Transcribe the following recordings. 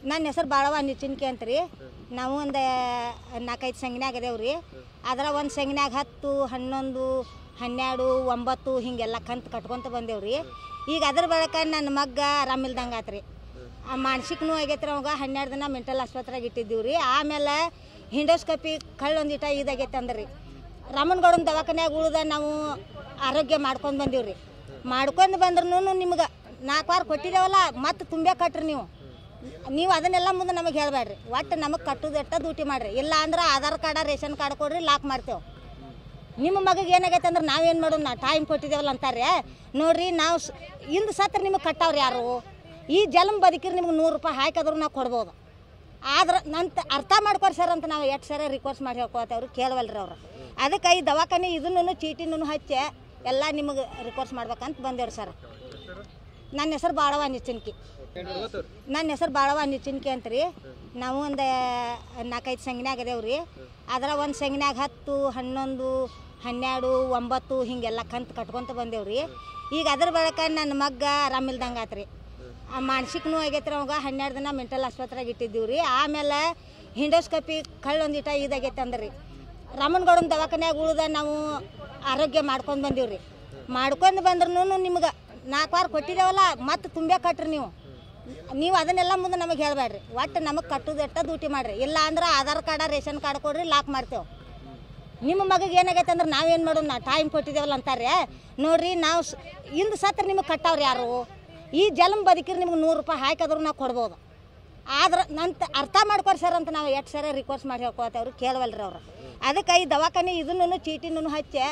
ನನ್ನ ಹೆಸರು ಬಾಳವ ನಿಚಿನ್ಕೆ ಅಂತ್ರಿ. ನಾವು ಒಂದು 4-5 ಸಂಘನ್ಯಾಗ ಅದೇವ್ರಿ. ಅದರ ಒಂದು ಸಂಘನ್ಯಾಗ 10, 11, 12, 9 ಹಿಂಗೆಲ್ಲ ಕಂತು ಕಟ್ಕೊಂತ ಬಂದೇವ್ರಿ. ಈಗ ಅದ್ರ ಬಳಿಕ ನನ್ನ ಮಗ್ಗ ಆರಾಮಿಲ್ದಂಗೆ ಆತ್ರಿ. ಮಾನಸಿಕನೂ ಆಗೈತ್ರಿ. ಅವಾಗ 12 ದಿನ ಮೆಂಟಲ್ ಆಸ್ಪತ್ರೆಗೆ ಇಟ್ಟಿದ್ದೀವ್ರಿ. ಆಮೇಲೆ ಹಿಂಡೋಸ್ಕೋಪಿ ಕಳ್ಳೊಂದಿಟ ಇದಾಗೈತೆ ಅಂದ್ರಿ. ರಾಮನಗೌಡನ ದವಾಖಾನ್ಯಾಗ ಉಳ್ದ ನಾವು ಆರೋಗ್ಯ ಮಾಡ್ಕೊಂಡು ಬಂದೀವ್ರಿ. ಮಾಡ್ಕೊಂಡು ಬಂದ್ರೂ ನಿಮ್ಗೆ 4 ವಾರ ಕೊಟ್ಟಿದ್ದೇವಲ್ಲ, ಮತ್ತೆ ತುಂಬೆ ಕಟ್ರಿ ನೀವು ಅದನ್ನೆಲ್ಲ ಮುಂದೆ ನಮಗೆ ಹೇಳಬೇಡ್ರಿ. ಒಟ್ಟು ನಮಗೆ ಕಟ್ಟುದಟ್ಟ ಡ್ಯೂಟಿ ಮಾಡಿರಿ. ಇಲ್ಲ ಅಂದ್ರೆ ಆಧಾರ್ ಕಾರ್ಡ ರೇಷನ್ ಕಾರ್ಡ್ ಕೊಡ್ರಿ, ಲಾಕ್ ಮಾಡ್ತೇವೆ. ನಿಮ್ಮ ಮಗಗೆ ಏನಾಗೈತೆ ಅಂದ್ರೆ ನಾವೇನು ಮಾಡೋದು, ನಾ ಟೈಮ್ ಕೊಟ್ಟಿದ್ದೇವಲ್ಲ ಅಂತಾರೆ ನೋಡ್ರಿ. ನಾವು ಇಂದು ಸತ್ರ ನಿಮಗೆ ಕಟ್ಟವ್ರು ಯಾರು? ಈ ಜನ್ಮ ಬದುಕಿರಿ ನಿಮ್ಗೆ 100 ರೂಪಾಯಿ ಹಾಕಿದ್ರು ನಾವು ಕೊಡ್ಬೋದು. ಆದ್ರೆ ಅರ್ಥ ಮಾಡ್ಕೊರಿ ಸರ್ ಅಂತ ನಾವು ಎಷ್ಟು ಸರಿ ರಿಕ್ವೆಸ್ಟ್ ಮಾಡಿ ಹೇಳ್ಕೊತೇವ್ರಿ, ಕೇಳವಲ್ರಿ ಅವ್ರು. ಅದಕ್ಕೆ ಈ ದವಾಖಾನೆ ಇದನ್ನು ಚೀಟಿನೂ ಹಚ್ಚಿ ಎಲ್ಲ ನಿಮಗೆ ರಿಕ್ವೆಸ್ಟ್ ಮಾಡ್ಬೇಕಂತ ಬಂದೇವ್ರಿ ಸರ್. ನನ್ನ ಹೆಸರು ಬಾಳವ ನಿಚಿನ್ಕೆ. ನನ್ನ ಹೆಸರು ಬಾಳವ ನಿಚಿನ್ಕೆ ಅಂತ್ರಿ. ನಾವು ಒಂದು 4-5 ಸಂಘನ್ಯಾಗ ಅದೇವ್ರಿ. ಅದರ ಒಂದು ಸಂಘನ್ಯಾಗ 10, 11, 12, 9 ಹಿಂಗೆಲ್ಲ ಕಂತು ಕಟ್ಕೊಂತ ಬಂದೇವ್ರಿ. ಈಗ ಅದ್ರ ಬಳಿಕ ನನ್ನ ಮಗ್ಗ ಆರಾಮಿಲ್ದಂಗೆ ಆತ್ರಿ. ಮಾನಸಿಕನೂ ಆಗೈತ್ರಿ. ಅವಾಗ 12 ದಿನ ಮೆಂಟಲ್ ಆಸ್ಪತ್ರೆಗೆ ಇಟ್ಟಿದ್ದೀವ್ರಿ. ಆಮೇಲೆ ಹಿಂಡೋಸ್ಕೋಪಿ ಕಳ್ಳೊಂದಿಟ ಇದಾಗೈತೆ ಅಂದ್ರಿ. ರಾಮನಗೌಡನ ದವಾಖಾನ್ಯಾಗ ಉಳ್ದ ನಾವು ಆರೋಗ್ಯ ಮಾಡ್ಕೊಂಡು ಬಂದೀವ್ರಿ. ಮಾಡ್ಕೊಂಡು ಬಂದ್ರೂ ನಿಮ್ಗೆ 4 ವಾರ ಕೊಟ್ಟಿದ್ದೇವಲ್ಲ, ಮತ್ತೆ ತುಂಬೆ ಕಟ್ರಿ ನೀವು ಅದನ್ನೆಲ್ಲ ಮುಂದೆ ನಮಗೆ ಹೇಳಬೇಡ್ರಿ. ಒಟ್ಟು ನಮಗೆ ಕಟ್ಟುದಟ್ಟ ಡ್ಯೂಟಿ ಮಾಡಿರಿ. ಇಲ್ಲ ಅಂದ್ರೆ ಆಧಾರ್ ಕಾರ್ಡ ರೇಷನ್ ಕಾರ್ಡ್ ಕೊಡ್ರಿ, ಲಾಕ್ ಮಾಡ್ತೇವೆ. ನಿಮ್ಮ ಮಗಗೆ ಏನಾಗೈತೆ ಅಂದ್ರೆ ನಾವೇನು ಮಾಡೋದು, ನಾ ಟೈಮ್ ಕೊಟ್ಟಿದ್ದೇವಲ್ಲ ಅಂತಾರೆ ನೋಡ್ರಿ. ನಾವು ಇಂದು ಸತ್ರ ನಿಮಗೆ ಕಟ್ಟವ್ರು ಯಾರು? ಈ ಜನ್ಮ ಬದುಕಿರಿ ನಿಮ್ಗೆ 100 ರೂಪಾಯಿ ಹಾಕಿದ್ರು ನಾವು ಕೊಡ್ಬೋದು. ಆದ್ರೆ ಅರ್ಥ ಮಾಡ್ಕೊರಿ ಸರ್ ಅಂತ ನಾವು ಎಷ್ಟು ಸರಿ ರಿಕ್ವೆಸ್ಟ್ ಮಾಡಿ ಹೇಳ್ಕೊತೇವ್ರಿ, ಕೇಳವಲ್ರಿ ಅವ್ರು. ಅದಕ್ಕೆ ಈ ದವಾಖಾನೆ ಇದನ್ನು ಚೀಟಿನೂ ಹಚ್ಚಿ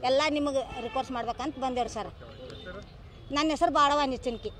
ಎಲ್ಲ ನಿಮಗೆ ರಿಕ್ವೆಸ್ಟ್ ಮಾಡ್ಬೇಕಂತ ಬಂದೇವ್ರಿ ಸರ್. ನನ್ನ ಹೆಸರು ಬಾಳವ ನಿಚಿನ್ಕೆ.